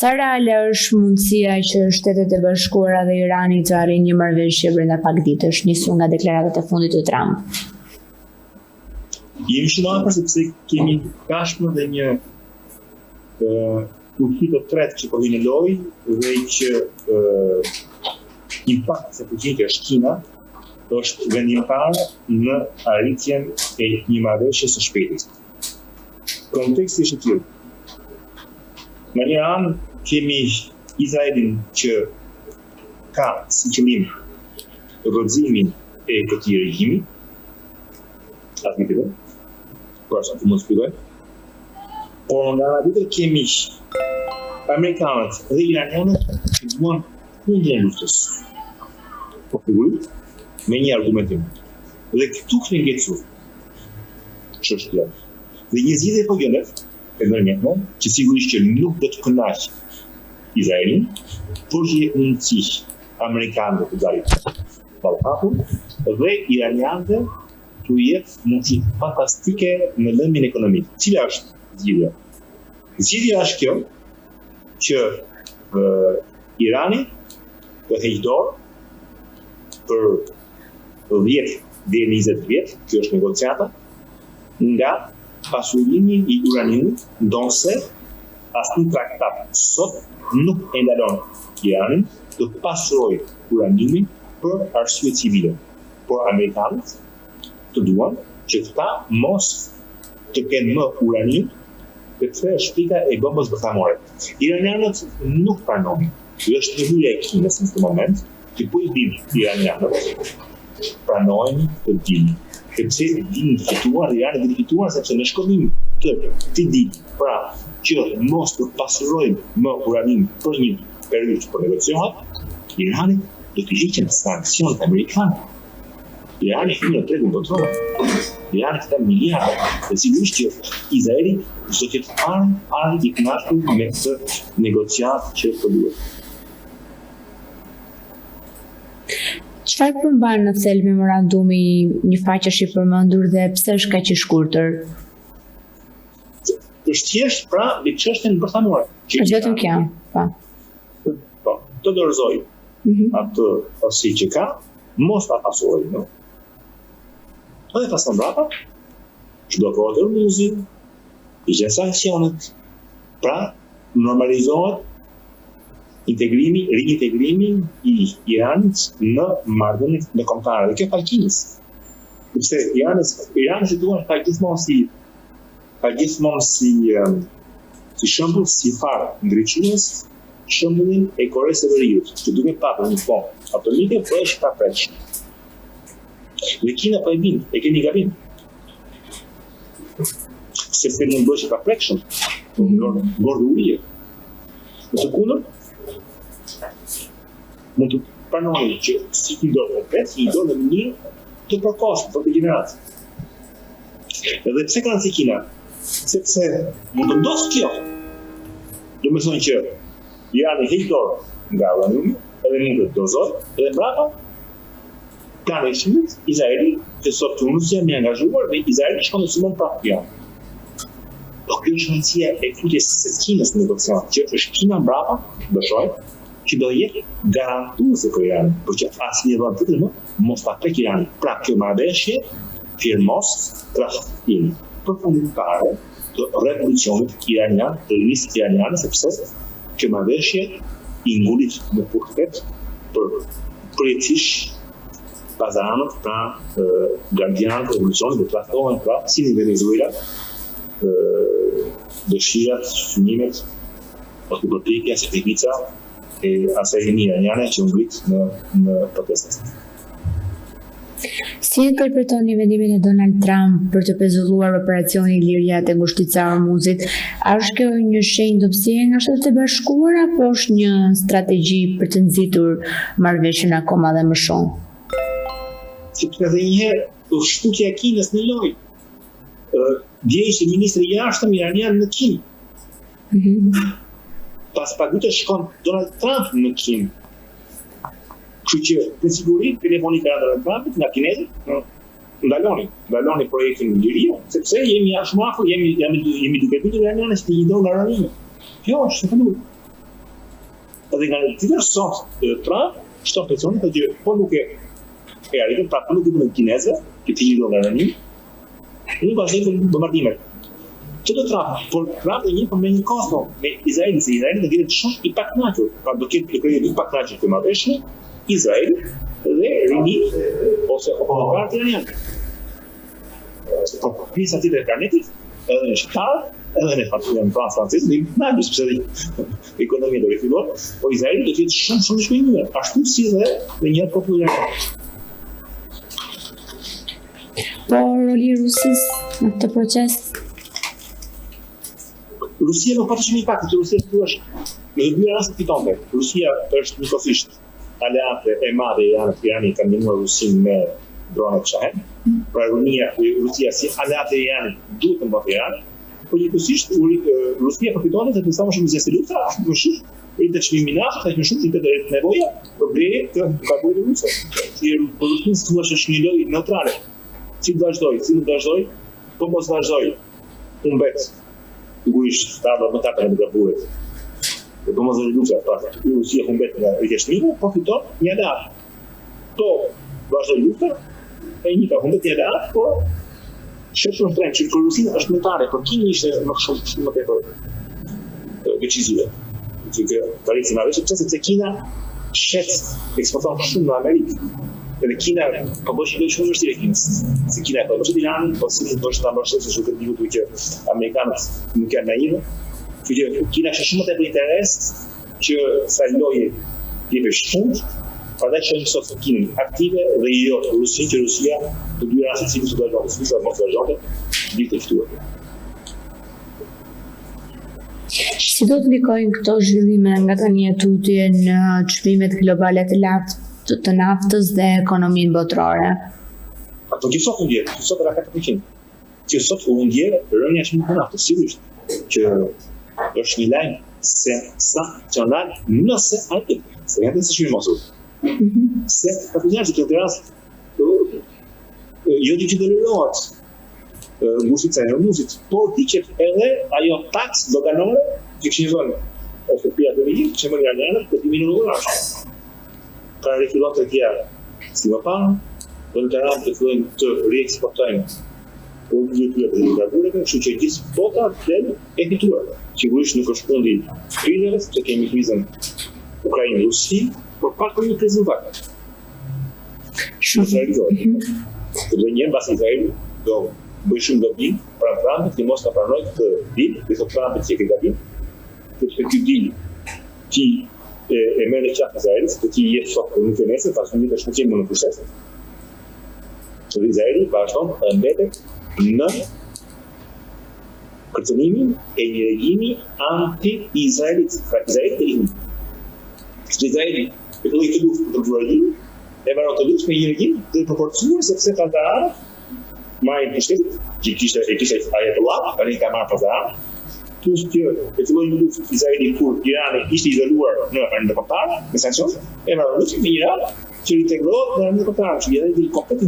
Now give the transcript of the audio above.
Sa reale është mundësia që Shtetet e Bashkuara dhe Irani të arrijnë një marrëveshje brenda pak ditësh, nisur nga deklaratat e fundit të Trump? Jemi shumë afër sepse kemi tashmë dhe një fuqi të tretë që po vinë në lojë dhe që impakti se fuqia që është Kina është vendimtar në arritjen e një marrëveshje së shpejtë. Konteksti është i tillë. Në një anë kemi Izraelin që ka si qëllim rrëzimin e këtij regjimi, admitivo, por sa të mos filloj. Por nga ana tjetër kemi amerikanët dhe iranianët që duan kundër luftës. Po figurisht me një argumentim. Dhe këtu kemi ngecur çështja. Dhe një zgjidhje po gjendet e ndërmjetme, që sigurisht që nuk do të kënaqë Izraelin, por që jep mundësi amerikanëve të dalin ballhapur dhe iranianëve të jetë mundësi fantastike në lëndjen ekonomike. Cila është zgjidhja? Zgjidhja është kjo që Irani të heqë dorë për 10 deri në 20 vjet, kjo është negociata, nga pasurimi i uraniumit, ndonse asnjë traktat sot nuk e ndalon Iranin të pasurojë uraniumin për arsye civile. Por amerikanët të duan që këta mos të kenë më uranium sepse është pika e bombës botërore. Iranianët nuk pranojnë. Kjo është rregulla e Kinës në këtë moment, që po i dinë iranianët pranojnë të dinë. Sepse dinë të fituar, Irani dhe të fituar sepse në shkollim të dinë, pra që mos të pasurojnë më uranium për një periudhë për negociatat, Irani do të hiqen sanksionet amerikane. Irani hyn në tregun botëror. Irani ka miliardë. Dhe sigurisht që Izraeli do të ketë parë i kënaqur me këtë negociatë që po duhet. Çfarë përmban në thelb memorandumi, një faqe është i përmendur dhe pse është kaq i shkurtër? Është thjesht pra me çështjen bërthanore. Është vetëm kjo, po. Po, të dorëzoj atë pasi që ka, mos ta pasuroj, no? Edhe pas mbrapa, çdo kohë të rrëmuzi, i sancionet, pra normalizohet reintegrimi i Iranit në marrëdhëniet ndërkombëtare. Dhe kjo pa Kinës. Sepse Irani situohet gjithmonë si shembull, si farë ndriçues, shembullin e Koreas së Veriut, që duke pasur një bombë atomike bëhesh pa prekshme. Dhe Kina po e bin, e keni gabim. Sepse mund bëhesh pa prekshme, ngordë ujë. Në të kundërt, mund të pranojnë që si i do komplet, i do në mënyrë të përkohshme për të gjeneracë. Edhe pse kanë si Kina? Sepse mund të ndosë kjo. Do të thonë që Irani heq dorë nga uraniumi, edhe mund të dozojë, edhe mbrapa kanë shëndet Izraeli, që sot Tunisia më angazhuar dhe Izraeli shkon në sumon prapë Iran. Po kjo është mundësia e futjes së Kinës në negociat, që është Kina mbrapa, dëshojë, që do jetë garantuese për Iranin, por që asnjë vend tjetër mos ta prek Iranin. Pra kjo marrëveshje firmos trashëgimi përfundimtare të revolucionit iranian, të rinisë iraniane, sepse kjo marrëveshje i ngulit në pushtet për përjetësisht pazarënët, pra gardianët e revolucionit dhe trajtohen pra si në Venezuela dëshirat, fëmimet, autopropikja, sacrifica e asaj iraniane që ngrit në protestat. Si interpretoni vendimin e Donald Trump për të pezulluar operacionin Liria te ngushtica e Hormuzit? A është kjo një shenjë dobësie nga Shtetet e Bashkuara apo është një strategji për të nxitur marrëveshjen akoma dhe më shumë? Sepse edhe një herë shkutja e Kinës në lojë. Dje ishte ministri i jashtëm iranian në Kinë. Pas pagutë shkon Donald Trump në Kinë. Kështu që me siguri telefoni ka Donald Trumpit nga kinezët, ndaloni projektin në Liria, sepse jemi shumë afër, jemi duke ditur iranianët që i do nga uraniumi. Kjo është e fundit. Edhe nga një tjetër sot Trump shton pensionin të gjë, po nuk e arritën, pra po nuk i bënë kinezë, që të gjithë nga rënim, nuk vazhdojnë të bombardimet. Që do Trump, por Trump dhe një për me një Kosovo, me Izrael, se Izrael do jetë shumë i pakënaqur, pra do ketë krejë i pakënaqur të marrëveshje, Izrael dhe rini ose operatorët iranianë. Por pjesa tjetër e planetit, edhe në shqiptar, edhe në francez, në sepse ekonomia do të fillon, po Izraeli do të jetë shumë i shpejtë, ashtu si dhe një popull iranian. Po roli i Rusisë në këtë proces? Rusia nuk pati shumë impakt, që Rusia në dy raste fitonte. Rusia është njëkohësisht aleate e madhe Irani ka ndihmuar Rusin me dronet Shahed. Pra Rusia si aleate e Iranit duhet të mbahet Iran, por njëkohësisht Rusia përfitonte se sa më shumë zgjasë lufta, më shumë i të çmimi naftë, aq më shumë i të nevoja për blerje të karburit ruse. Si Rusia thua se është një lojë neutrale. Si vazhdoj, si nuk vazhdoj, po mos vazhdoj. Humbet. Sigurisht, stava më tapë në karburit. Po mos rezolucia pastaj. Rusia humbet nga rikëshmimi, po fiton një aleat. Po vazhdoj lufta, e një ka humbet një aleat, po shëpër trend që Rusia është neutrale, por Kini ishte më shumë më tepër decisive. Që Parisi ma veshë sepse Kina shet eksporton shumë në Amerikë. Edhe Kina po bësh një shumë vështirë Kinës. Se Kina po bësh Iranin, po si do të mbash se shumë të diu që amerikanët nuk janë naivë. Që Kina është shumë të interes që sa lojë të shumë, prandaj shohim sot Kinën aktive dhe jo Rusin, që Rusia të dy rastet si do të vazhdojë, si mos vazhdojë, ditë ftuar. Si do të ndikojnë këto zhvillime nga tani e tutje në çmimet globale të naftës dhe ekonominë botërore? Ato që sot ndjer, sot era 4%. Që sot u ndjer rënja e çmimit të naftës, sigurisht që është një lajm sensacional nëse arrit. Se janë të shumë mosur. Se kapitalet që të rast jo di që dëllohet ngushtica e Hormuzit, por diqet edhe ajo taks doganore që kishin zonë ose pia të vijin, që më iranianët për diminuar orash. Pra rifillon të tjera, si më parë, do në të ramë të fillojnë të reeksportojnë produktët e karbureve, kështu që gjithë bota të e fituar. Sigurisht nuk është fundi krizave, se kemi krizën Ukrainë-Rusi, por pak për një krizën vakë. Shumë realizohet. Dhe njën bas Izraeli do bëj shumë gabim, pra Trumpit që mos ka pranoj këtë dil, dhe sot Trumpit që ke gabim, sepse këtë dil që e merë në qafë Izraelis, që ti jetë sot për një fenese, pas një të shkëqim më në pushtesit. Që Izraeli vazhdon të mbetet në kërcënimin e një regjimi anti-Izraelit, pra Izraelit të rinjë. Që Izraeli e filloi të luftë për të regjim, e varon të luftë me një regjim të proporcuar sepse Pazararët marrin pushtetit, që kishte Ayatollah, tani ka marrë Pazararët. Plus që e filloi një luftë Izraeli kur Irani ishte izoluar në ndërkombëtar, me sanksione, e varon luftë me Iran që integrohet në ndërkombëtar, që edhe i komplet i